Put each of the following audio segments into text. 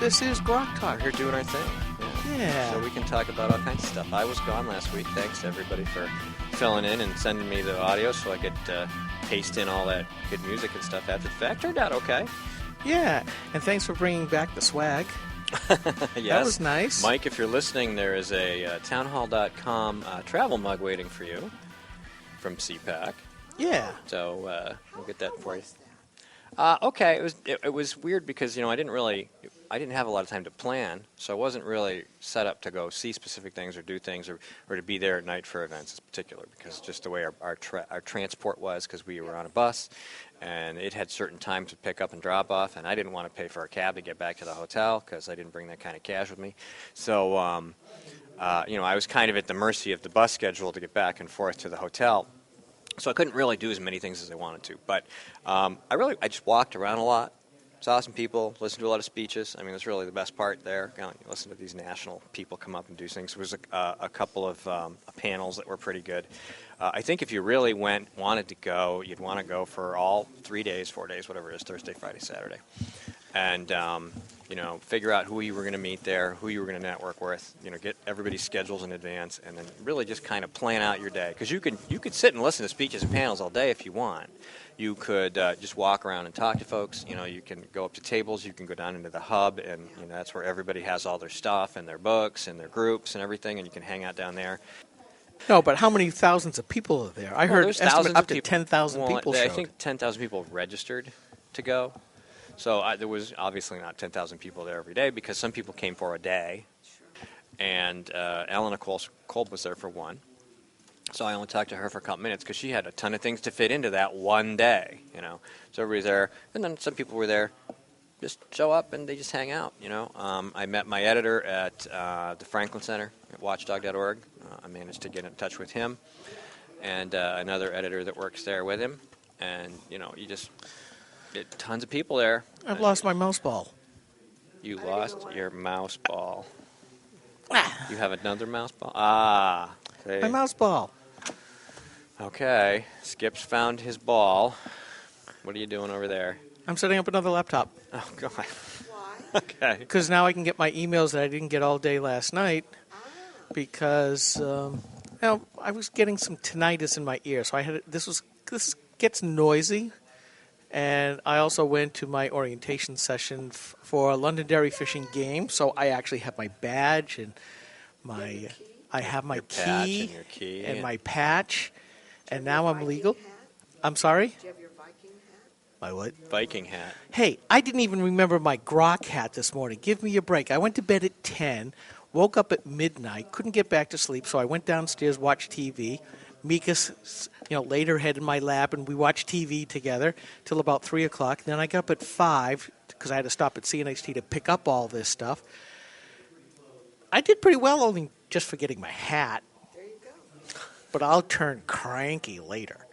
This is GrokTALK. We're here doing our thing. Yeah. So we can talk about all kinds of stuff. I was gone last week. Thanks to everybody for filling in and sending me the audio so I could paste in all that good music and stuff after the fact. Turned out okay. Yeah, and thanks for bringing back the swag. Yes. That was nice. Mike, if you're listening, there is a townhall.com travel mug waiting for you from CPAC. Yeah. So we'll get that for you. Okay, it was weird because I didn't have a lot of time to plan, so I wasn't really set up to go see specific things or do things or to be there at night for events in particular, because just the way our transport was, because we were on a bus and it had certain times to pick up and drop off, and I didn't want to pay for a cab to get back to the hotel because I didn't bring that kind of cash with me. So I was kind of at the mercy of the bus schedule to get back and forth to the hotel. So I couldn't really do as many things as I wanted to. But I just walked around a lot, saw some people, listened to a lot of speeches. I mean, that's really the best part there. You listen to these national people come up and do things. There was a couple of panels that were pretty good. I think if you really wanted to go, you'd want to go for all 3 days, 4 days, whatever it is, Thursday, Friday, Saturday. And, figure out who you were going to meet there, who you were going to network with, get everybody's schedules in advance, and then really just kind of plan out your day. Because you could sit and listen to speeches and panels all day if you want. You could just walk around and talk to folks. You can go up to tables. You can go down into the hub, and that's where everybody has all their stuff and their books and their groups and everything, and you can hang out down there. No, but how many thousands of people are there? I heard estimate up to 10,000 people showed. I think 10,000 people registered to go. So there was obviously not 10,000 people there every day because some people came for a day. And Eleanor Kolb was there for one. So I only talked to her for a couple minutes because she had a ton of things to fit into that one day, So everybody's there. And then some people were there, just show up and they just hang out, I met my editor at the Franklin Center at watchdog.org. I managed to get in touch with him and another editor that works there with him. And, tons of people there. I've lost my mouse ball. You lost your mouse ball. You have another mouse ball? My mouse ball. Okay. Skip's found his ball. What are you doing over there? I'm setting up another laptop. Oh, God. Why? Okay. Because now I can get my emails that I didn't get all day last night because I was getting some tinnitus in my ear. So this gets noisy. And I also went to my orientation session for a Londonderry fishing game. So I actually have my badge and I have my key and my patch. And now I'm legal. I'm sorry? Do you have your Viking hat? My what? Viking hat. Hey, I didn't even remember my Grok hat this morning. Give me a break. I went to bed at 10, woke up at midnight, couldn't get back to sleep, so I went downstairs, watched TV. Mika's, laid her head in my lap, and we watched TV together till about 3 o'clock. Then I got up at 5 because I had to stop at CNXT to pick up all this stuff. I did pretty well, only just forgetting my hat. There you go. But I'll turn cranky later.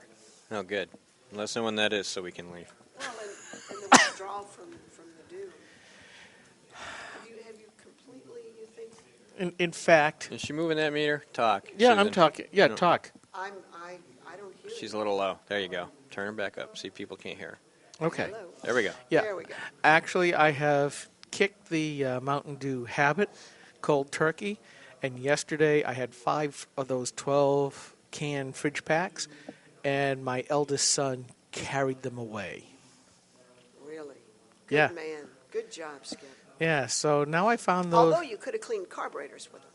Oh, good. Let us know when that is so we can leave. Well, and the withdrawal from the do. Have you completely, you think? In fact... Is she moving that meter? Talk. Yeah, Susan. I'm talking. Yeah, No. talk. I don't hear She's you. a little low. There you go. Turn her back up. See if people can't hear her. Okay. Hello. There we go. Yeah. There we go. Actually, I have kicked the Mountain Dew habit, cold turkey, and yesterday I had 5 of those 12-can fridge packs, and my eldest son carried them away. Really? Good Yeah. man. Good job, Skip. Yeah, so now I found those. Although you could have cleaned carburetors with them.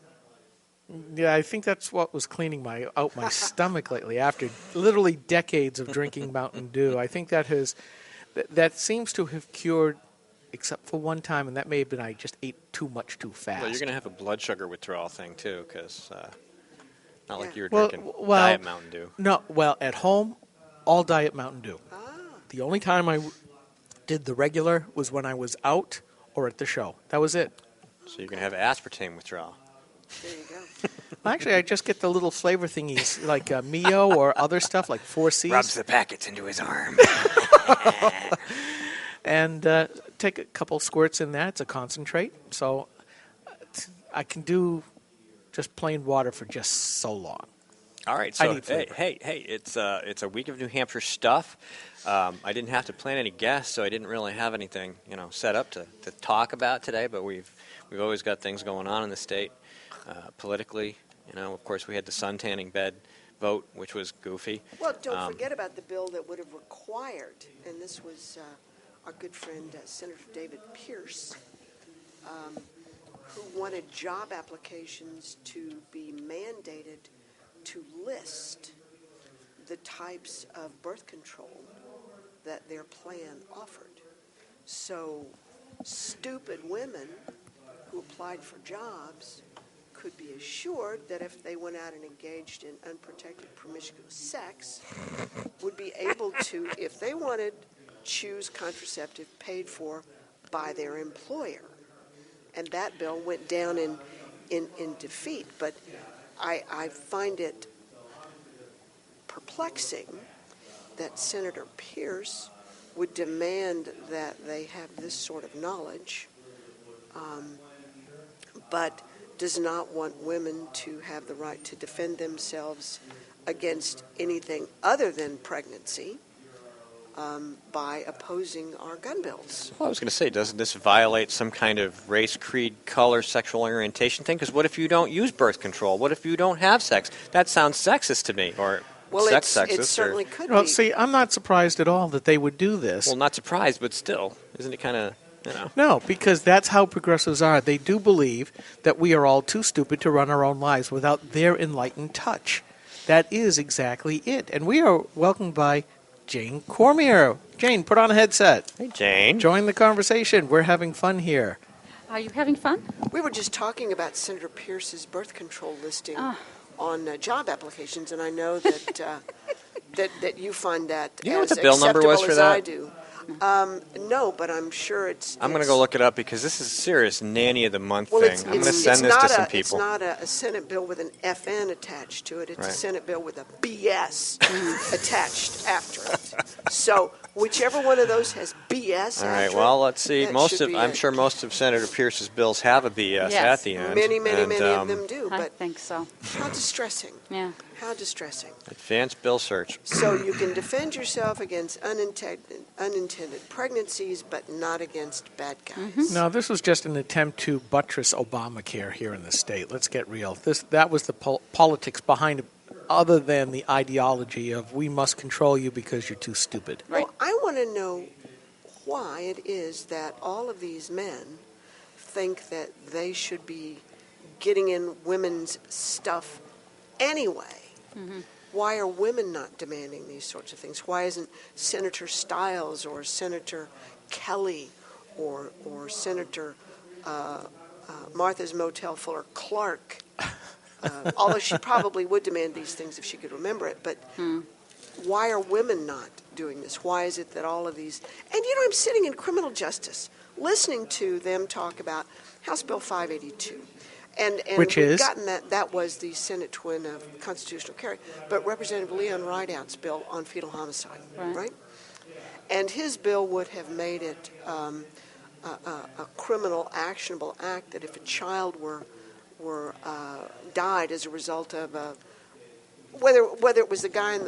Yeah, I think that's what was cleaning my stomach lately after literally decades of drinking Mountain Dew. I think that seems to have cured, except for one time, and that may have been I just ate too much too fast. Well, you're going to have a blood sugar withdrawal thing, too, because not like you were Well, drinking well, Diet Mountain Dew. No, well, at home, all Diet Mountain Dew. Ah, The only time I did the regular was when I was out or at the show. That was it. So you're going to have aspartame withdrawal. there you go. Well, actually, I just get the little flavor thingies like Mio or other stuff like 4Cs. Rubs the packets into his arm. And take a couple squirts in that. It's a concentrate. So I can do just plain water for just so long. All right, I so need flavor. hey, it's a week of New Hampshire stuff. I didn't have to plan any guests, so I didn't really have anything, set up to talk about today. But we've always got things going on in the state politically. Of course, we had the sun tanning bed vote, which was goofy. Well, don't forget about the bill that would have required, and this was our good friend Senator David Pierce, who wanted job applications to be mandated to list the types of birth control that their plan offered. So stupid women who applied for jobs could be assured that if they went out and engaged in unprotected promiscuous sex, would be able to, if they wanted, choose contraceptive paid for by their employer. And that bill went down in defeat. But I find it perplexing that Senator Pierce would demand that they have this sort of knowledge, but does not want women to have the right to defend themselves against anything other than pregnancy by opposing our gun bills. Well, I was going to say, doesn't this violate some kind of race, creed, color, sexual orientation thing? Because what if you don't use birth control? What if you don't have sex? That sounds sexist to me, or Well, sexist. it certainly could Well, be. see, I'm not surprised at all that they would do this. Well, not surprised, but still, isn't it kind of, No, because that's how progressives are. They do believe that we are all too stupid to run our own lives without their enlightened touch. That is exactly it. And we are welcomed by Jane Cormier. Jane, put on a headset. Hey, Jane. Join the conversation. We're having fun here. Are you having fun? We were just talking about Senator Pierce's birth control listing on job applications, and I know that that you find that You know as what the bill number was acceptable for as that? I do. No, but I'm sure it's. I'm going to go look it up because this is a serious nanny of the month Well, thing. it's, I'm going to it's, send it's this not to some a, people. It's not a Senate bill with an FN attached to it. It's a Right. Senate bill with a BS attached after it. So whichever one of those has BS All after right. it, Well, let's see. that Most should of be I'm it. sure most of Senator Pierce's bills have a BS Yes. at the end. Many and, of them do. I But think so. how distressing. Yeah. How distressing. Advanced bill search. So you can defend yourself against unintended pregnancies, but not against bad guys. No, this was just an attempt to buttress Obamacare here in the state. Let's get real. That was the politics behind it, other than the ideology of we must control you because you're too stupid. Right. Well, I want to know why it is that all of these men think that they should be getting in women's stuff anyway. Why are women not demanding these sorts of things? Why isn't Senator Stiles or Senator Kelly or Senator Martha's Motel Fuller Clark, although she probably would demand these things if she could remember it, but why are women not doing this? Why is it that all of these... And, I'm sitting in criminal justice listening to them talk about House Bill 582. And Which we've is? gotten that was the Senate twin of constitutional carry, but Representative Leon Rideout's bill on fetal homicide, right? And his bill would have made it a criminal actionable act that if a child were died as a result of whether it was the guy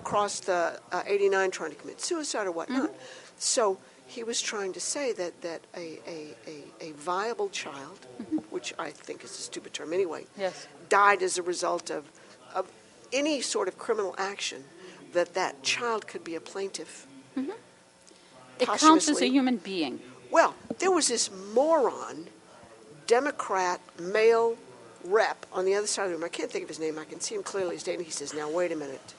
crossed the 89 trying to commit suicide or whatnot. So he was trying to say that a viable child, which I think is a stupid term anyway, Yes. died as a result of any sort of criminal action, that child could be a plaintiff. It counts as a Posthumously. human being. Well, there was this moron, Democrat, male rep on the other side of the room. I can't think of his name. I can see him clearly. He's stating, he says, now, wait a minute.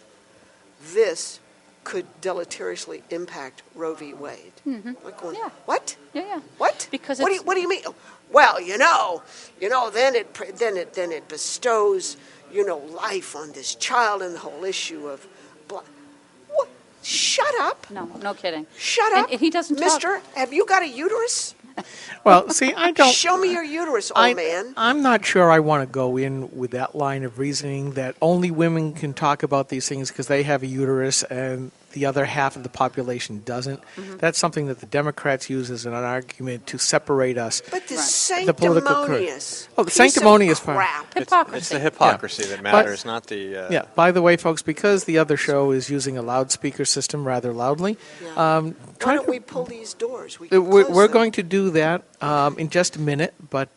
This could deleteriously impact Roe v. Wade. Like going, Yeah. what? Yeah. What? Because what do you mean? Well, then it bestows, life on this child and the whole issue of blood. What? Shut up. No kidding. Shut up. And he doesn't talk. Mister, have you got a uterus? Well, see, I don't... Show me your uterus, old man. I'm not sure I want to go in with that line of reasoning that only women can talk about these things because they have a uterus and the other half of the population doesn't. That's something that the Democrats use as an argument to separate us. But the Right. The political sanctimonious Oh, the piece sanctimonious of part. crap. It's Hypocrisy. the hypocrisy that matters, not the. Yeah. By the way, folks, because the other show is using a loudspeaker system rather loudly, Yeah. try Why don't to- we pull these doors? We can We're close them. going to do that in just a minute, but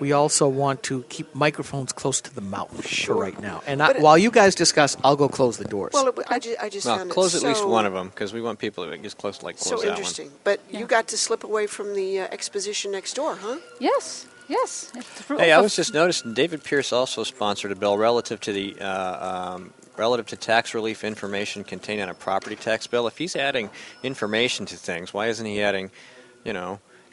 we also want to keep microphones close to the mouth for right now. And But while you guys discuss, I'll go close the doors. Well, I just Well, found close it at so, least one of them because we want people to get close, like close so that interesting. But you got to slip away from the exposition next door, huh? Yes, yes. Hey, I was just noticing David Pierce also sponsored a bill relative to the relative to tax relief information contained on a property tax bill. If he's adding information to things, why isn't he adding,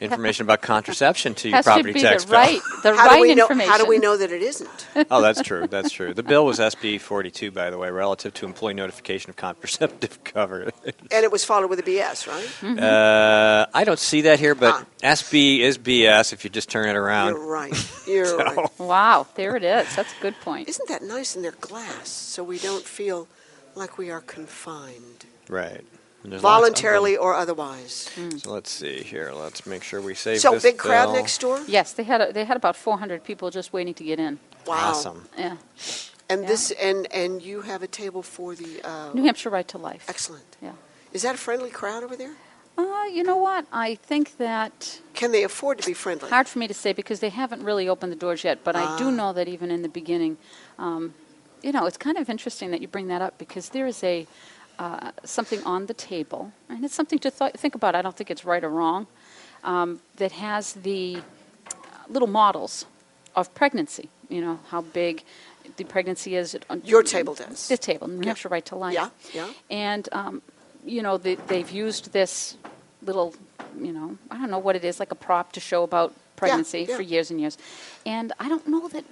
information about contraception to your has to property be tax the bill? right, the How right do we know? information. How do we know that it isn't? Oh, that's true. That's true. The bill was SB 42, by the way, relative to employee notification of contraceptive cover. And it was followed with a BS, right? Mm-hmm. I don't see that here, but SB is BS if you just turn it around. You're right. You're right. Wow, there it is. That's a good point. Isn't that nice? And they're glass, so we don't feel like we are confined, Right. And there's lots of voluntarily or otherwise. them. So let's see here. Let's make sure we save So this big crowd bill. next door. Yes, they had about 400 people just waiting to get in. Wow. Awesome. Yeah, And Yeah. this and you have a table for the New Hampshire Right to Life. excellent. Yeah. Is that a friendly crowd over there? You know what? I think that Can they afford to be friendly? hard for me to say because they haven't really opened the doors yet. But I do know that even in the beginning, it's kind of interesting that you bring that up because there is a something on the table, and it's something to think about. I don't think it's right or wrong. That has the little models of pregnancy. You know how big the pregnancy is. Your table does. This table, New Hampshire Right to Life. Yeah, yeah. And they've used this little, I don't know what it is, like a prop to show about pregnancy yeah. for years and years. And I don't know that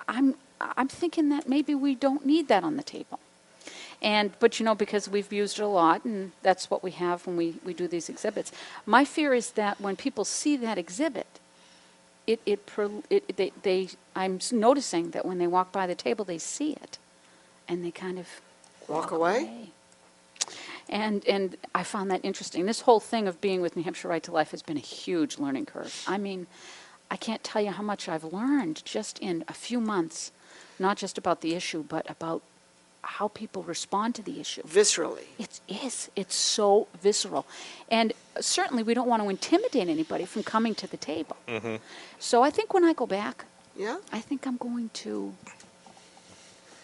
I'm thinking that maybe we don't need that on the table. But because we've used it a lot, and that's what we have when we do these exhibits. My fear is that when people see that exhibit, I'm noticing that when they walk by the table, they see it, and they kind of Walk away? And I found that interesting. This whole thing of being with New Hampshire Right to Life has been a huge learning curve. I mean, I can't tell you how much I've learned just in a few months, not just about the issue, but about how people respond to the issue. Viscerally. It is. It's so visceral. And certainly we don't want to intimidate anybody from coming to the table. Mm-hmm. So I think when I go back, Yeah? I think I'm going to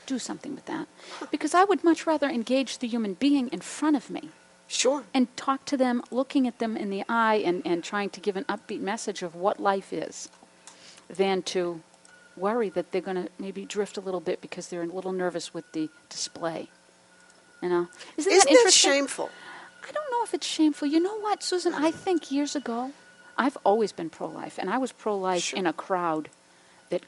do something with that. Because I would much rather engage the human being in front of me Sure. and talk to them, looking at them in the eye and trying to give an upbeat message of what life is, than to worry that they're going to maybe drift a little bit because they're a little nervous with the display. Isn't that Isn't that interesting? shameful? I don't know if it's shameful. You know what, Susan? I think years ago, I've always been pro-life, and I was pro-life Sure. in a crowd that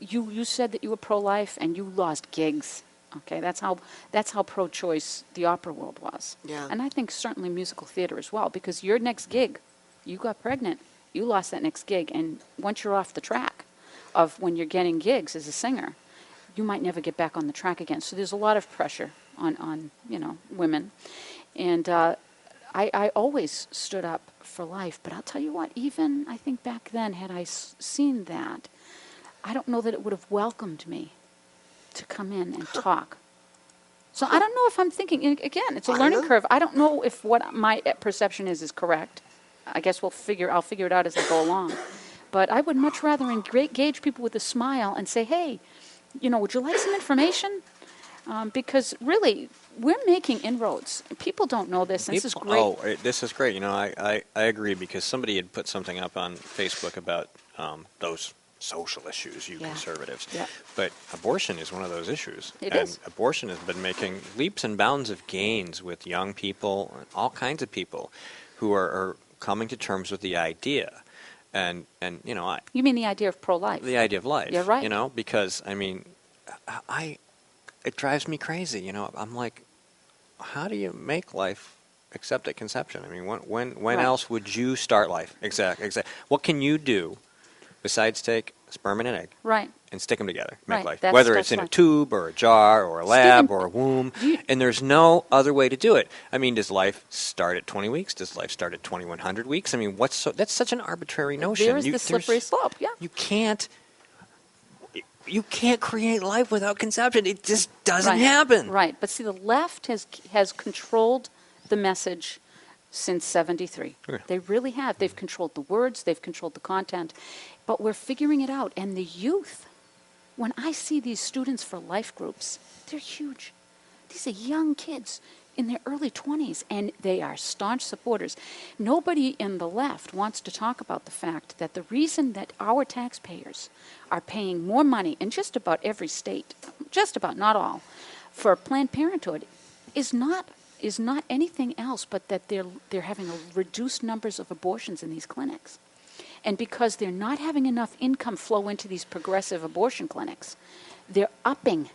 you said that you were pro-life and you lost gigs. Okay, that's how pro-choice the opera world was. Yeah. And I think certainly musical theater as well, because your next gig, you got pregnant, you lost that next gig, and once you're off the track of when you're getting gigs as a singer, you might never get back on the track again. So there's a lot of pressure on women. And I always stood up for life. But I'll tell you what, even I think back then, had I seen that, I don't know that it would have welcomed me to come in and talk. So I don't know if I'm thinking, again, it's a I learning know. curve. I don't know if what my perception is correct. I guess I'll figure it out as I go along. But I would much rather engage people with a smile and say, hey, would you like some information? Because really, we're making inroads. People don't know this, and this is great. Oh, this is great. I agree because somebody had put something up on Facebook about those social issues, you Yeah. conservatives. Yeah. But abortion is one of those issues. It and is. Abortion has been making leaps and bounds of gains with young people, and all kinds of people who are coming to terms with the idea. And You mean the idea of pro-life? the idea of life. You're right. Because it drives me crazy. I'm like, how do you make life except at conception? I mean, when Right. else would you start life? Exactly. What can you do besides take sperm and an egg Right. and stick them together, make Right, life. that's- Whether that's it's in a fine. tube or a jar or a lab Stephen, or a womb, do you- and there's no other way to do it. I mean, does life start at 20 weeks? Does life start at 2100 weeks? I mean, that's such an arbitrary notion. There is the slippery slope, yeah. You can't create life without conception. It just doesn't Right. happen. Right, but see, the left has controlled the message since 73. Okay. They really have. They've controlled the words, they've controlled the content, but we're figuring it out. And the youth, when I see these students for life groups, they're huge. These are young kids in their early 20s, and they are staunch supporters. Nobody in the left wants to talk about the fact that the reason that our taxpayers are paying more money in just about every state, just about, not all, for Planned Parenthood is not anything else but that they're having a reduced numbers of abortions in these clinics. And because they're not having enough income flow into these progressive abortion clinics, they're upping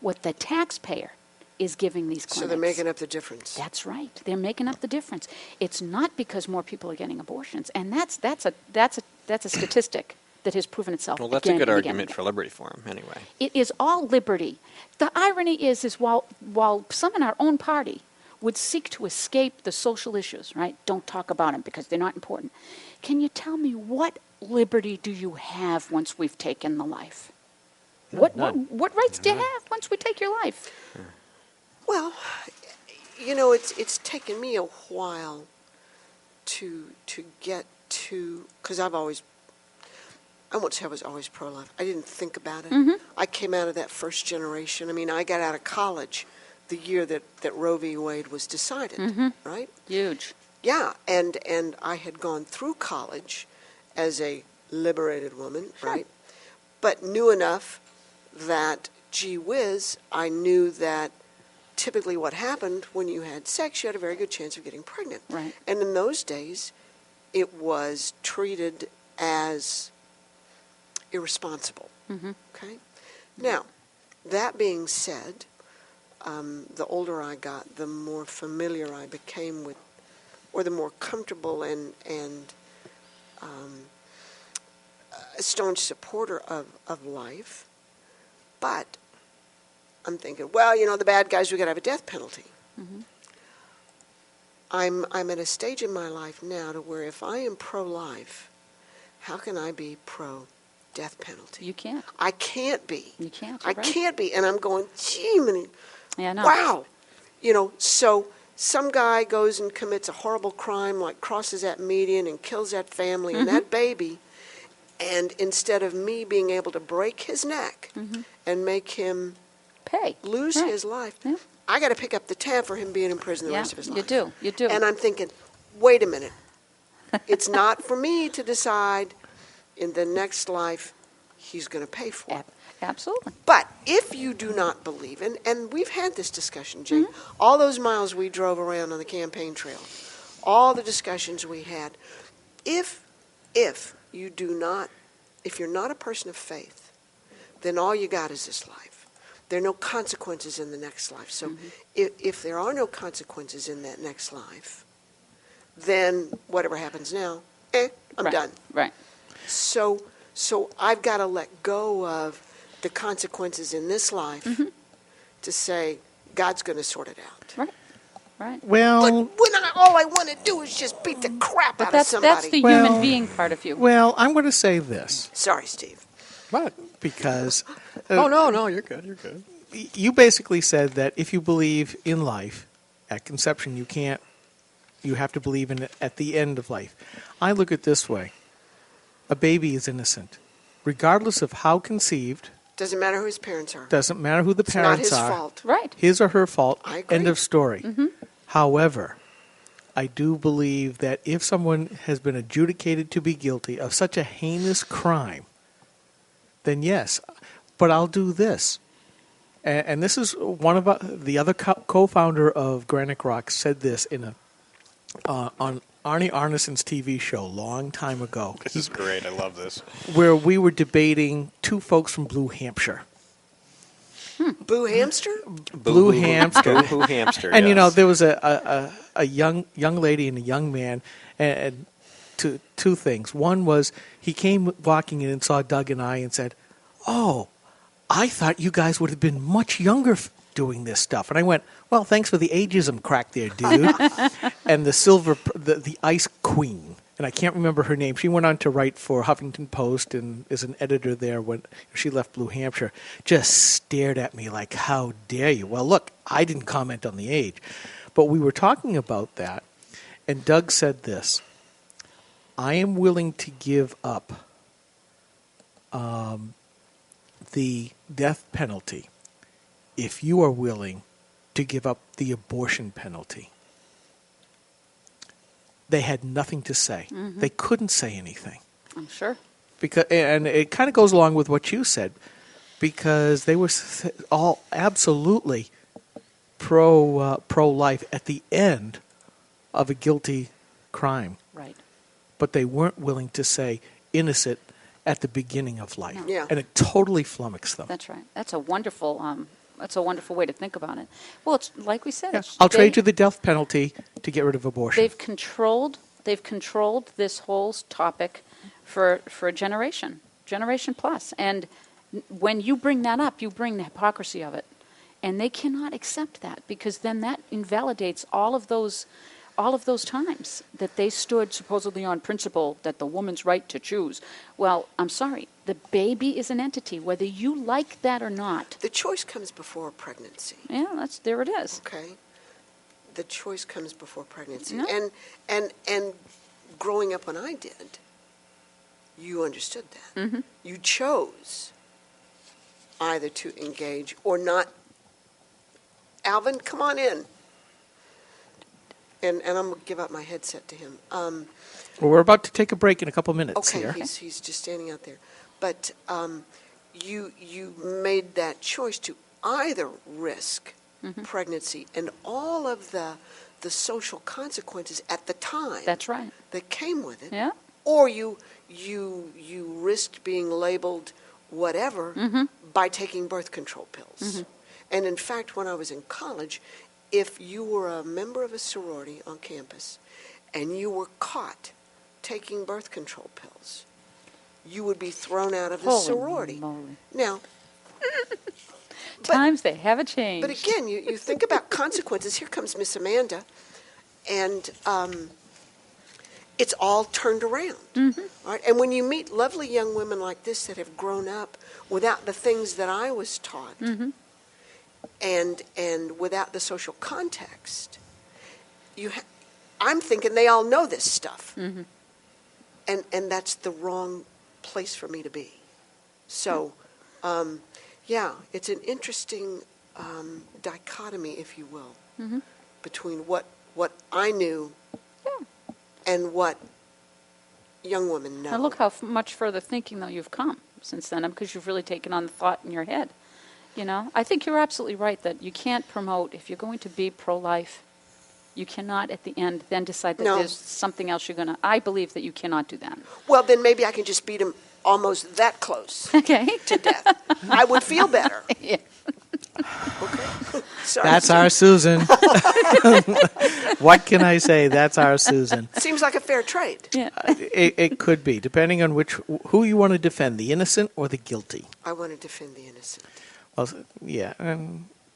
what the taxpayer is giving these clinics. So they're making up the difference. That's right. They're making up the difference. It's not because more people are getting abortions, and that's a statistic that has proven itself. Well, that's again a good and again argument and for liberty for him, anyway. it is all liberty. The irony is while some in our own party would seek to escape the social issues, right? Don't talk about them because they're not important. Can you tell me what liberty do you have once we've taken the life? What rights do you have once we take your life? Well, it's taken me a while to get to, because I won't say I was always pro-life. I didn't think about it. Mm-hmm. I came out of that first generation. I mean, I got out of college the year that Roe v. Wade was decided, Mm-hmm. right? Huge. Yeah, and I had gone through college as a liberated woman, right? But knew enough that, gee whiz, I knew that typically what happened when you had sex, you had a very good chance of getting pregnant. Right. And in those days, it was treated as irresponsible. Mm-hmm. Okay? Now, that being said, the older I got, the more familiar I became with, or the more comfortable and a staunch supporter of life. But I'm thinking, well, the bad guys, we got to have a death penalty. Mm-hmm. I'm at a stage in my life now to where if I am pro-life, how can I be pro-death penalty? You can't. I can't be. You can't. I You're right. can't be. And I'm going, gee, many, Yeah, no. wow. So some guy goes and commits a horrible crime, like crosses that median and kills that family and that baby. And instead of me being able to break his neck and make him Pay. lose Right. his life, Yeah. I got to pick up the tab for him being in prison the Yeah, rest of his life. you do. You do. And I'm thinking, wait a minute. It's not for me to decide in the next life he's going to pay for it. Absolutely. But if you do not believe, and we've had this discussion, Jane, all those miles we drove around on the campaign trail, all the discussions we had, if you do not, if you're not a person of faith, then all you got is this life. There are no consequences in the next life. So if there are no consequences in that next life, then whatever happens now, I'm done. Right. So I've got to let go of the consequences in this life to say God's going to sort it out. Right. Right. Well, But when all I want to do is just beat the crap But out of that's somebody. the Well- human being part of you. well, I'm going to say this Sorry, Steve. What? because Oh, no, you're good, you're good. you basically said that if you believe in life at conception, you have to believe in it at the end of life. I look at it this way. A baby is innocent. Regardless of how conceived, Doesn't matter who his parents are. doesn't matter who the It's not parents his are. fault. Right. His or her fault. I agree. End of story. However, I do believe that if someone has been adjudicated to be guilty of such a heinous crime, then yes. But I'll do this. And this is one of the other co-founder of Granite Rock said this in on Arnie Arneson's TV show long time ago. This is great. I love this. Where we were debating two folks from Blue Hampshire. Boo hamster? Blue Hamster. Boo hamster. And yes. there was a young lady and a young man, and two things. One was he came walking in and saw Doug and I and said, "Oh, I thought you guys would have been much younger doing this stuff." And I went, "Well, thanks for the ageism crack there, dude." And the Ice Queen, and I can't remember her name. She went on to write for Huffington Post and is an editor there when she left Blue Hampshire, just stared at me like, "How dare you?" Well, look, I didn't comment on the age, but we were talking about that, and Doug said this: "I am willing to give up the death penalty if you are willing to give up the abortion penalty." They had nothing to say. Mm-hmm. They couldn't say anything. I'm sure. And it kind of goes along with what you said, because they were all absolutely pro-life at the end of a guilty crime. Right. But they weren't willing to say innocent at the beginning of life. No. Yeah. And it totally flummoxed them. That's right. That's a wonderful way to think about it. Well, it's like we said. Yeah. It's, I'll trade you the death penalty to get rid of abortion. They've controlled this whole topic for a generation plus. And when you bring that up, you bring the hypocrisy of it. And they cannot accept that, because then that invalidates all of those times that they stood supposedly on principle that the woman's right to choose. Well, I'm sorry, the baby is an entity, whether you like that or not. The choice comes before pregnancy. Yeah, there it is. Okay. The choice comes before pregnancy. Yeah. And growing up when I did, you understood that. Mm-hmm. You chose either to engage or not. Alvin, come on in. And I'm going to give up my headset to him. Well, we're about to take a break in a couple minutes Okay, here. he's just standing out there. But you made that choice to either risk pregnancy and all of the social consequences at the time That's right. that came with it, Yeah. or you risked being labeled whatever by taking birth control pills. And in fact, when I was in college, if you were a member of a sorority on campus and you were caught taking birth control pills, you would be thrown out of the Holy sorority. moly. Now, Times they haven't changed. but again, you think about consequences. Here comes Miss Amanda, and it's all turned around. Right? And when you meet lovely young women like this that have grown up without the things that I was taught, and without the social context, I'm thinking they all know this stuff, and that's the wrong place for me to be. So, yeah, it's an interesting dichotomy, if you will, between what I knew and what young women know. Now look how much further thinking, though, you've come since then, because you've really taken on the thought in your head. You know, I think you're absolutely right that you can't promote, if you're going to be pro-life, you cannot at the end then decide that No. there's something else you're going to, I believe that you cannot do that. Well, then maybe I can just beat him almost that close Okay? to death. I would feel better. Yeah. Okay. Sorry. That's our Susan. What can I say? That's our Susan. Seems like a fair trade. Yeah. It could be, depending on who you want to defend, the innocent or the guilty. I want to defend the innocent. Well, yeah,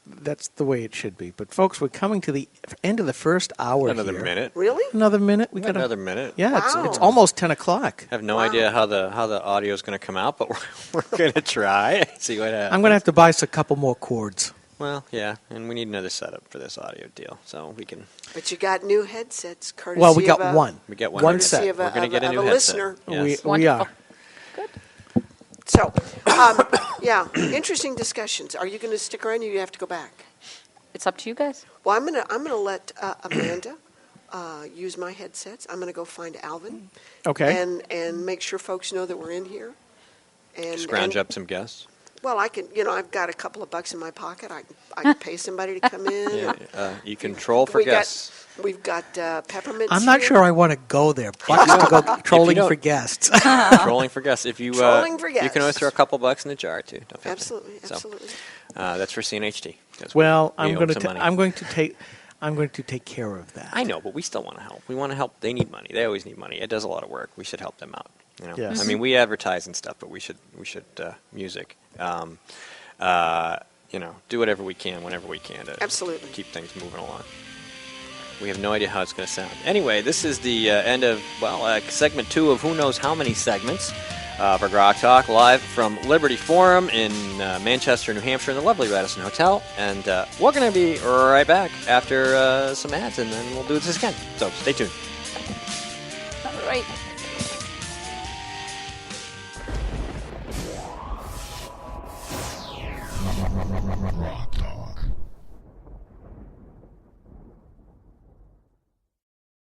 that's the way it should be. But folks, we're coming to the end of the first hour Another here. minute. Really? Another minute. We got Another minute. Yeah, Wow. it's almost 10 o'clock. I have no idea how the audio is going to come out, but we're going to try. See what happens. I'm going to have to buy us a couple more cords. Well, yeah, and we need another setup for this audio deal, so we can. But you got new headsets, courtesy Well, we got of a, one. We get one. One courtesy set. of We're going to get a of new a headset. listener. Yes. We are. Wonderful. Good. So, yeah, interesting discussions. Are you going to stick around, or you have to go back? It's up to you guys. Well, I'm gonna let Amanda use my headsets. I'm gonna go find Alvin. Okay. And make sure folks know that we're in here. And Scrounge and- up some guests. Well, I can. I've got a couple of bucks in my pocket. I can pay somebody to come in. Yeah, you can troll for We got- guests. We've got peppermints. I'm not here. sure I want to go there. Bucks to go trolling don't- for guests. Trolling for guests. If you Trolling for you can always guests. throw a couple bucks in the jar too. Don't feel bad. Absolutely, So, absolutely. that's for CNHT. 'cause Well, we owe them some money. I'm going to take. I'm going to take care of that. I know, but we still want to help. We want to help. They need money. They always need money. It does a lot of work. We should help them out. You know? Yes. I mean, we advertise and stuff, but we should music. Do whatever we can whenever we can to Absolutely. keep things moving along. We have no idea how it's going to sound. Anyway, this is the end of, segment 2 of who knows how many segments for GrokTALK, live from Liberty Forum in Manchester, New Hampshire, in the lovely Radisson Hotel. And we're going to be right back after some ads, and then we'll do this again. So stay tuned. All right. GrokTALK.